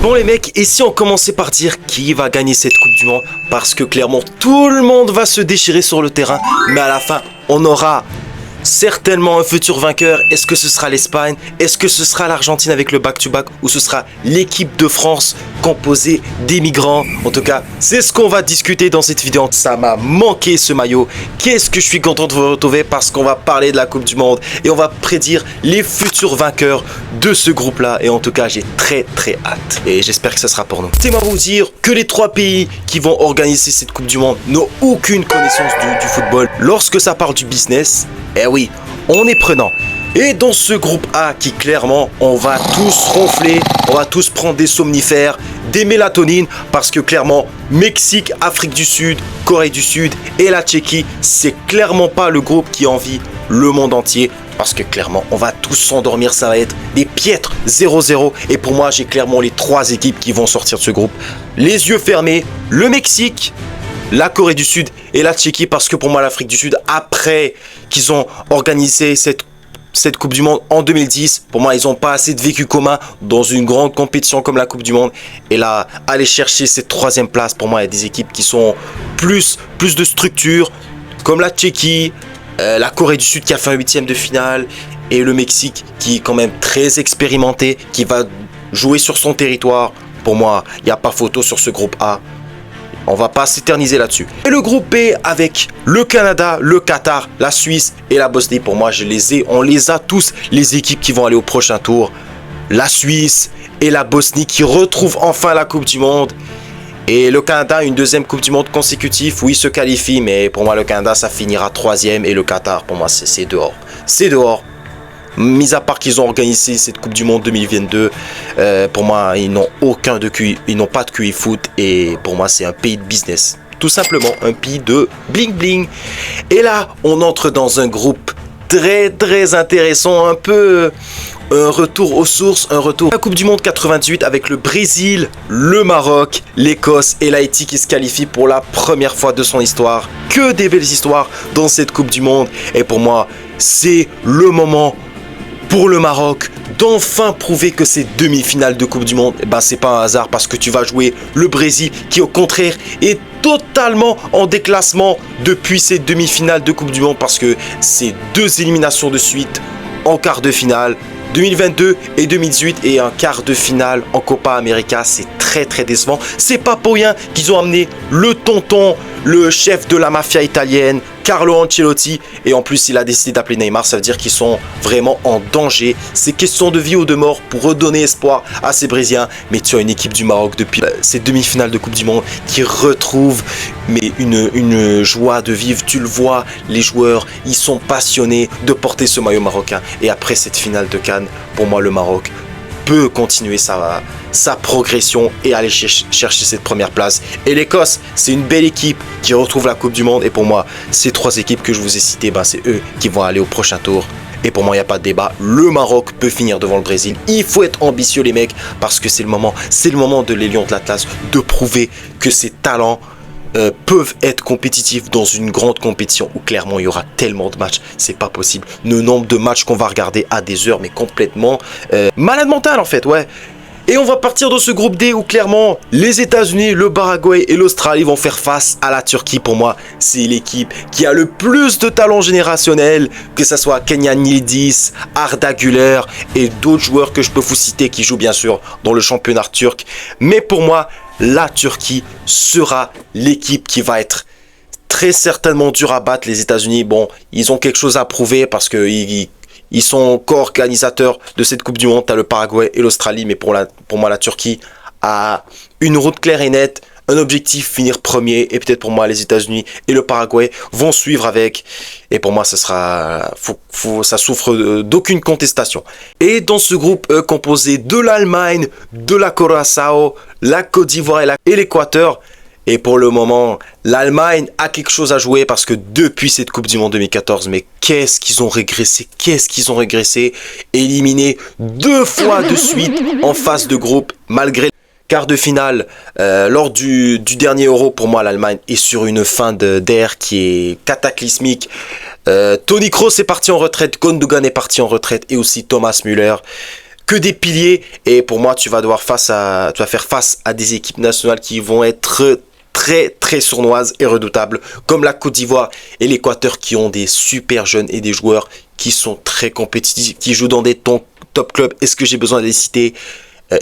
Bon les mecs, et si on commençait par dire qui va gagner cette Coupe du Monde? Parce que clairement tout le monde va se déchirer sur le terrain, mais à la fin on aura certainement un futur vainqueur. Est-ce que ce sera l'Espagne? Est-ce que ce sera l'Argentine avec le back-to-back? Ou ce sera l'équipe de France composée des migrants? En tout cas, c'est ce qu'on va discuter dans cette vidéo. Ça m'a manqué ce maillot. Qu'est-ce que je suis content de vous retrouver parce qu'on va parler de la Coupe du Monde et on va prédire les futurs vainqueurs de ce groupe-là. Et en tout cas, j'ai très hâte. Et j'espère que ça sera pour nous. C'est moi vous dire que les 3 pays qui vont organiser cette Coupe du Monde n'ont aucune connaissance du football. Lorsque ça parle du business, eh oui, on est prenant. Et dans ce groupe A qui clairement, on va tous ronfler, on va tous prendre des somnifères, des mélatonines, parce que clairement, Mexique, Afrique du Sud, Corée du Sud et la Tchéquie, c'est clairement pas le groupe qui envie le monde entier. Parce que clairement, on va tous s'endormir, ça va être des piètres 0-0. Et pour moi, j'ai clairement les 3 équipes qui vont sortir de ce groupe. Les yeux fermés, le Mexique, la Corée du Sud et la Tchéquie, parce que pour moi l'Afrique du Sud, après qu'ils ont organisé cette Coupe du Monde en 2010, pour moi ils n'ont pas assez de vécu commun dans une grande compétition comme la Coupe du Monde. Et là, aller chercher cette 3e place, pour moi il y a des équipes qui sont plus de structure, comme la Tchéquie, la Corée du Sud qui a fait un 8e de finale, et le Mexique qui est quand même très expérimenté, qui va jouer sur son territoire. Pour moi, il n'y a pas photo sur ce groupe A. On va pas s'éterniser là-dessus. Et le groupe B avec le Canada, le Qatar, la Suisse et la Bosnie. Pour moi, on les a tous, les équipes qui vont aller au prochain tour. La Suisse et la Bosnie qui retrouvent enfin la Coupe du Monde. Et le Canada, une 2e Coupe du Monde consécutive. Oui, se qualifie, mais pour moi, le Canada, ça finira 3e. Et le Qatar, pour moi, c'est dehors. C'est dehors. Mis à part qu'ils ont organisé cette Coupe du Monde 2022, pour moi, ils n'ont aucun de QI, ils n'ont pas de QI foot et pour moi, c'est un pays de business. Tout simplement, un pays de bling bling. Et là, on entre dans un groupe très intéressant, un peu un retour aux sources, un retour à la Coupe du Monde 98 avec le Brésil, le Maroc, l'Écosse et l'Haïti qui se qualifient pour la première fois de son histoire. Que des belles histoires dans cette Coupe du Monde. Et pour moi, c'est le moment pour le Maroc d'enfin prouver que ces demi-finales de Coupe du Monde, eh ben, c'est pas un hasard parce que tu vas jouer le Brésil qui au contraire est totalement en déclassement depuis ces demi-finales de Coupe du Monde parce que c'est 2 éliminations de suite en quart de finale. 2022 et 2018 et un quart de finale en Copa América, c'est très décevant. C'est pas pour rien qu'ils ont amené le tonton, le chef de la mafia italienne, Carlo Ancelotti, et en plus il a décidé d'appeler Neymar, ça veut dire qu'ils sont vraiment en danger. C'est question de vie ou de mort pour redonner espoir à ces Brésiliens. Mais tu as une équipe du Maroc depuis ces demi-finales de Coupe du Monde qui retrouve une joie de vivre. Tu le vois, les joueurs, ils sont passionnés de porter ce maillot marocain. Et après cette finale de Cannes, pour moi le Maroc peut continuer sa progression et aller chercher cette première place. Et l'Écosse, c'est une belle équipe qui retrouve la Coupe du Monde. Et pour moi, ces 3 équipes que je vous ai citées, ben, c'est eux qui vont aller au prochain tour. Et pour moi, il n'y a pas de débat. Le Maroc peut finir devant le Brésil. Il faut être ambitieux, les mecs, parce que c'est le moment de les Lions de l'Atlas de prouver que ces talents peuvent être compétitifs dans une grande compétition où clairement il y aura tellement de matchs, c'est pas possible. Le nombre de matchs qu'on va regarder à des heures, mais complètement malade mental en fait, ouais. Et on va partir dans ce groupe D où clairement les États-Unis, le Paraguay et l'Australie vont faire face à la Turquie. Pour moi, c'est l'équipe qui a le plus de talent générationnel, que ce soit Kenan Yildiz, Arda Güler et d'autres joueurs que je peux vous citer qui jouent bien sûr dans le championnat turc. Mais pour moi, la Turquie sera l'équipe qui va être très certainement dure à battre. Les États-Unis, bon, ils ont quelque chose à prouver parce que ils sont co-organisateurs de cette Coupe du Monde. Tu as le Paraguay et l'Australie, mais pour moi, la Turquie a une route claire et nette, un objectif, finir premier. Et peut-être pour moi, les États-Unis et le Paraguay vont suivre avec. Et pour moi, ça sera, ça souffre d'aucune contestation. Et dans ce groupe composé de l'Allemagne, de la Curaçao, la Côte d'Ivoire et l'Équateur. Et pour le moment, l'Allemagne a quelque chose à jouer parce que depuis cette Coupe du Monde 2014, mais qu'est-ce qu'ils ont régressé, éliminés 2 fois de suite en phase de groupe, malgré quart de finale. Lors du dernier Euro, pour moi, l'Allemagne est sur une fin d'ère qui est cataclysmique. Toni Kroos est parti en retraite, Gundogan est parti en retraite et aussi Thomas Müller. que des piliers. Et pour moi, tu vas faire face à des équipes nationales qui vont être très sournoises et redoutables, comme la Côte d'Ivoire et l'Équateur, qui ont des super jeunes et des joueurs qui sont très compétitifs, qui jouent dans des top clubs. Est-ce que j'ai besoin de les citer?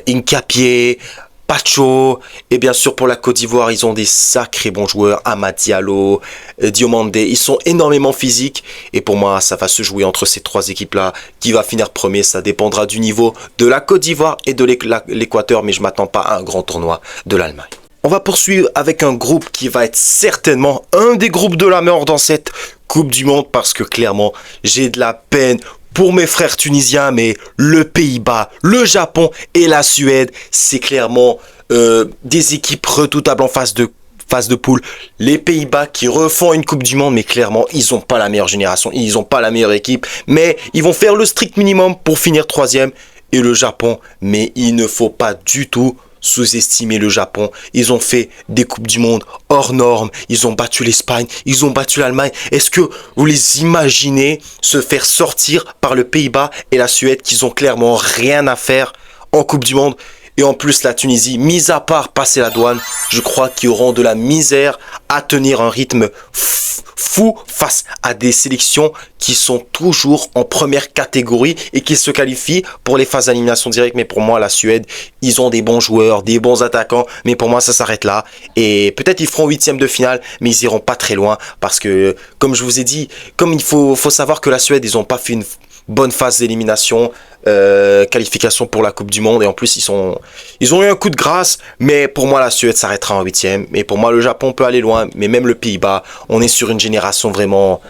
Incapié, Pacho, et bien sûr pour la Côte d'Ivoire, ils ont des sacrés bons joueurs, Amad Diallo, Diomandé, ils sont énormément physiques, et pour moi ça va se jouer entre ces trois équipes-là. Qui va finir premier, ça dépendra du niveau de la Côte d'Ivoire et de l'Équateur, mais je m'attends pas à un grand tournoi de l'Allemagne. On va poursuivre avec un groupe qui va être certainement un des groupes de la mort dans cette Coupe du Monde, parce que clairement j'ai de la peine pour mes frères tunisiens, mais le Pays-Bas, le Japon et la Suède, c'est clairement des équipes redoutables en phase de poule. Les Pays-Bas qui refont une Coupe du Monde, mais clairement, ils n'ont pas la meilleure génération, ils n'ont pas la meilleure équipe, mais ils vont faire le strict minimum pour finir troisième. Et le Japon, mais il ne faut pas du tout sous-estimer le Japon. Ils ont fait des Coupes du Monde hors normes. Ils ont battu l'Espagne. Ils ont battu l'Allemagne. Est-ce que vous les imaginez se faire sortir par le Pays-Bas et la Suède, qui ont clairement rien à faire en Coupe du Monde? Et en plus, la Tunisie, mis à part passer la douane, je crois qu'ils auront de la misère à tenir un rythme fou face à des sélections qui sont toujours en première catégorie et qui se qualifient pour les phases d'élimination directe. Mais pour moi, la Suède, ils ont des bons joueurs, des bons attaquants, mais pour moi, ça s'arrête là. Et peut-être ils feront huitième de finale, mais ils iront pas très loin, parce que, comme je vous ai dit, comme il faut savoir que la Suède, ils ont pas fait une bonne phase d'élimination, qualification pour la Coupe du Monde, et en plus ils ont eu un coup de grâce. Mais pour moi, la Suède s'arrêtera en huitième. Mais pour moi, le Japon peut aller loin, mais même le Pays-Bas, on est sur une génération vraiment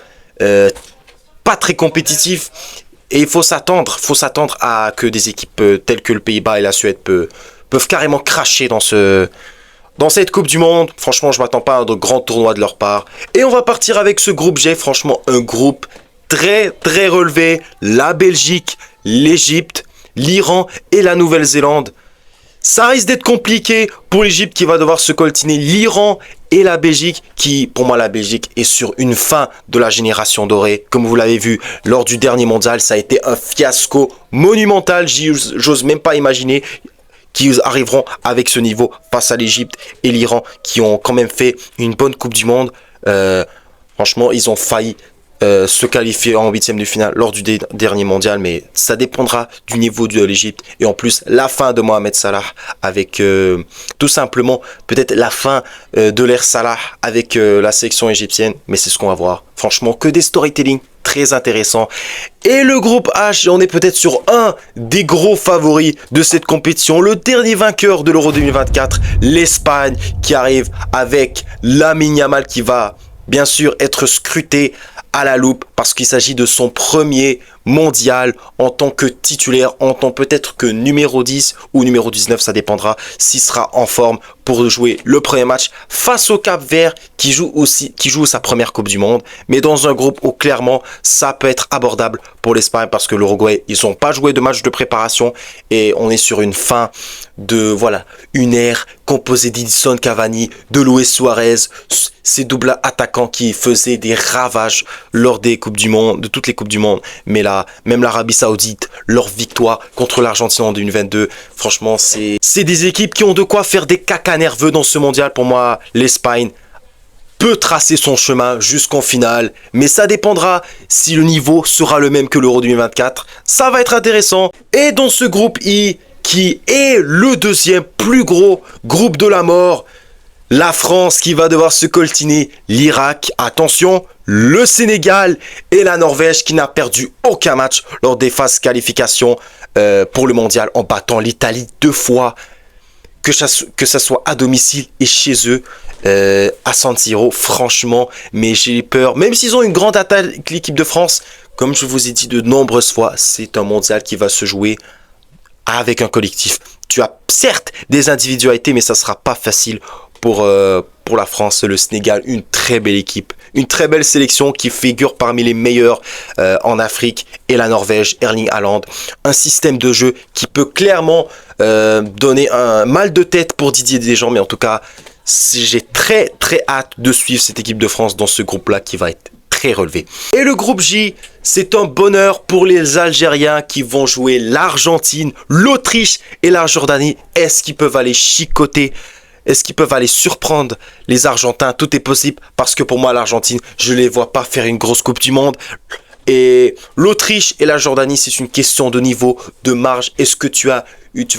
pas très compétitive, et il faut s'attendre à que des équipes telles que le Pays-Bas et la Suède peuvent carrément cracher dans cette Coupe du Monde. Franchement, je m'attends pas à de grands tournois de leur part. Et on va partir avec ce groupe G, franchement un groupe très relevé. La Belgique, l'Égypte, l'Iran et la Nouvelle-Zélande. Ça risque d'être compliqué pour l'Égypte, qui va devoir se coltiner l'Iran et la Belgique, qui, pour moi, la Belgique est sur une fin de la génération dorée. Comme vous l'avez vu lors du dernier mondial, ça a été un fiasco monumental. J'ose même pas imaginer qu'ils arriveront avec ce niveau face à l'Égypte et l'Iran, qui ont quand même fait une bonne Coupe du Monde. Franchement, ils ont failli se qualifier en huitième de finale lors du dernier mondial, mais ça dépendra du niveau de l'Égypte. Et en plus, la fin de Mohamed Salah, avec tout simplement peut-être la fin de l'ère Salah avec la sélection égyptienne, mais c'est ce qu'on va voir. Franchement, que des storytelling très intéressants. Et le groupe H, on est peut-être sur un des gros favoris de cette compétition, le dernier vainqueur de l'Euro 2024, l'Espagne, qui arrive avec Lamine Yamal, qui va bien sûr être scruté à la loupe, parce qu'il s'agit de son premier mondial en tant que titulaire, en tant peut-être que numéro 10 ou numéro 19, ça dépendra s'il sera en forme pour jouer le premier match face au Cap-Vert, qui joue sa première Coupe du Monde, mais dans un groupe où clairement ça peut être abordable pour l'Espagne, parce que l'Uruguay, ils n'ont pas joué de match de préparation, et on est sur une fin de, une ère composée d'Edison Cavani, de Luis Suarez, ces doubles attaquants qui faisaient des ravages lors des Coupes du Monde, de toutes les Coupes du Monde. Mais là, même l'Arabie Saoudite, leur victoire contre l'Argentine en 2022, franchement, c'est des équipes qui ont de quoi faire des cacas nerveux dans ce mondial. Pour moi, l'Espagne peut tracer son chemin jusqu'en finale, mais ça dépendra si le niveau sera le même que l'Euro 2024. Ça va être intéressant. Et dans ce groupe I, qui est le deuxième plus gros groupe de la mort, la France qui va devoir se coltiner l'Irak, attention, le Sénégal et la Norvège, qui n'a perdu aucun match lors des phases qualification pour le mondial, en battant l'Italie 2 fois, que ça soit à domicile et chez eux, à San Siro. Franchement, mais j'ai peur, même s'ils ont une grande attaque, l'équipe de France, comme je vous ai dit de nombreuses fois, c'est un mondial qui va se jouer avec un collectif. Tu as certes des individualités, mais ça sera pas facile pour la France. Le Sénégal, une très belle équipe, une très belle sélection qui figure parmi les meilleurs en Afrique, et la Norvège, Erling Haaland, un système de jeu qui peut clairement donner un mal de tête pour Didier Deschamps. Mais en tout cas, j'ai très hâte de suivre cette équipe de France dans ce groupe là, qui va être très relevé. Et le groupe J, c'est un bonheur pour les Algériens qui vont jouer l'Argentine, l'Autriche et la Jordanie. Est-ce qu'ils peuvent aller chicoter? Est-ce qu'ils peuvent aller surprendre les Argentins? Tout est possible parce que pour moi, l'Argentine, je ne les vois pas faire une grosse Coupe du Monde. Et l'Autriche et la Jordanie, c'est une question de niveau, de marge. Est-ce que tu vas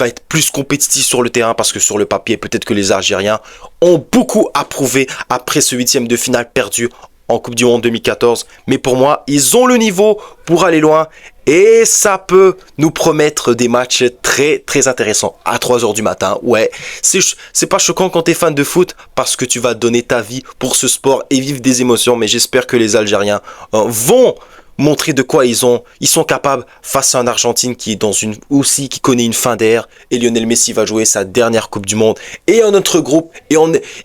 être plus compétitif sur le terrain? Parce que sur le papier, peut-être que les Algériens ont beaucoup à prouver après ce huitième de finale perdu en Coupe du Monde 2014. Mais pour moi, ils ont le niveau pour aller loin. Et ça peut nous promettre des matchs très très intéressants à 3 h du matin. Ouais, c'est pas choquant quand t'es fan de foot parce que tu vas donner ta vie pour ce sport et vivre des émotions. Mais j'espère que les Algériens vont montrer de quoi ils sont capables face à un Argentine qui est qui connaît une fin d'ère, et Lionel Messi va jouer sa dernière Coupe du Monde et un autre groupe, et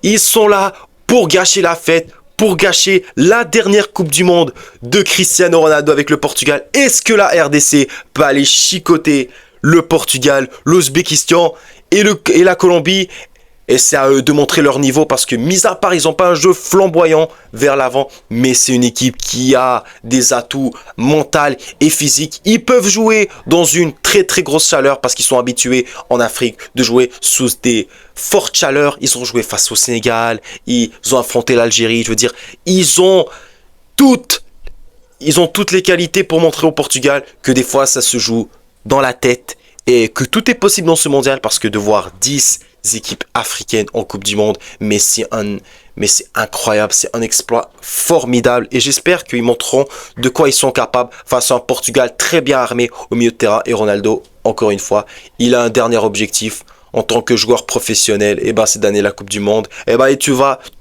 ils sont là pour gâcher la fête, pour gâcher la dernière Coupe du Monde de Cristiano Ronaldo avec le Portugal. Est-ce que la RDC peut aller chicoter le Portugal, l'Ouzbékistan et la Colombie? Et c'est à eux de montrer leur niveau parce que, mis à part, ils n'ont pas un jeu flamboyant vers l'avant. Mais c'est une équipe qui a des atouts mentaux et physiques. Ils peuvent jouer dans une très très grosse chaleur parce qu'ils sont habitués en Afrique de jouer sous des fortes chaleurs. Ils ont joué face au Sénégal. Ils ont affronté l'Algérie. Je veux dire, ils ont toutes les qualités pour montrer au Portugal que des fois ça se joue dans la tête et que tout est possible dans ce mondial parce que de voir 10 équipes africaines en Coupe du Monde, mais c'est incroyable, c'est un exploit formidable et j'espère qu'ils montreront de quoi ils sont capables face à un Portugal très bien armé au milieu de terrain. Et Ronaldo, encore une fois, il a un dernier objectif en tant que joueur professionnel, et c'est d'année la Coupe du Monde. Et tu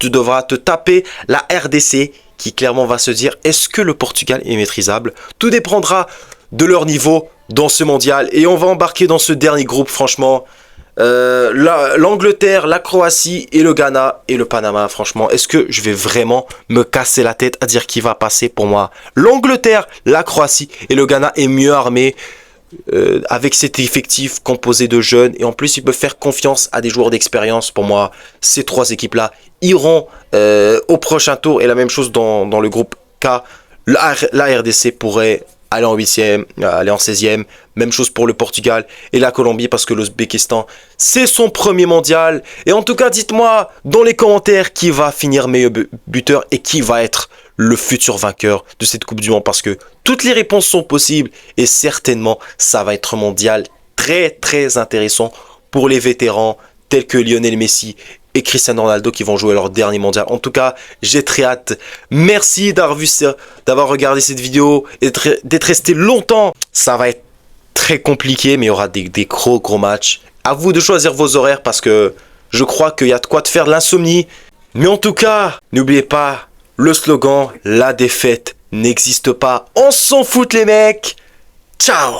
devras te taper la RDC qui clairement va se dire, est-ce que le Portugal est maîtrisable? Tout dépendra de leur niveau dans ce mondial et on va embarquer dans ce dernier groupe. Franchement, l'Angleterre, la Croatie et le Ghana et le Panama. Franchement, est-ce que je vais vraiment me casser la tête à dire qui va passer? Pour moi, l'Angleterre, la Croatie et le Ghana est mieux armé avec cet effectif composé de jeunes, et en plus ils peuvent faire confiance à des joueurs d'expérience. Pour moi, ces 3 équipes là iront au prochain tour, et la même chose dans le groupe K. La RDC pourrait aller en 8e, aller en 16e. Même chose pour le Portugal et la Colombie parce que l'Ouzbékistan, c'est son premier mondial. Et en tout cas, dites-moi dans les commentaires qui va finir meilleur buteur et qui va être le futur vainqueur de cette Coupe du Monde, parce que toutes les réponses sont possibles et certainement ça va être un mondial très très intéressant pour les vétérans tels que Lionel Messi et Cristiano Ronaldo qui vont jouer leur dernier mondial. En tout cas, j'ai très hâte. Merci d'avoir regardé cette vidéo et d'être resté longtemps. Ça va être très compliqué, mais il y aura des gros matchs. À vous de choisir vos horaires parce que je crois qu'il y a de quoi te faire de l'insomnie. Mais en tout cas, n'oubliez pas le slogan, la défaite n'existe pas. On s'en fout les mecs. Ciao.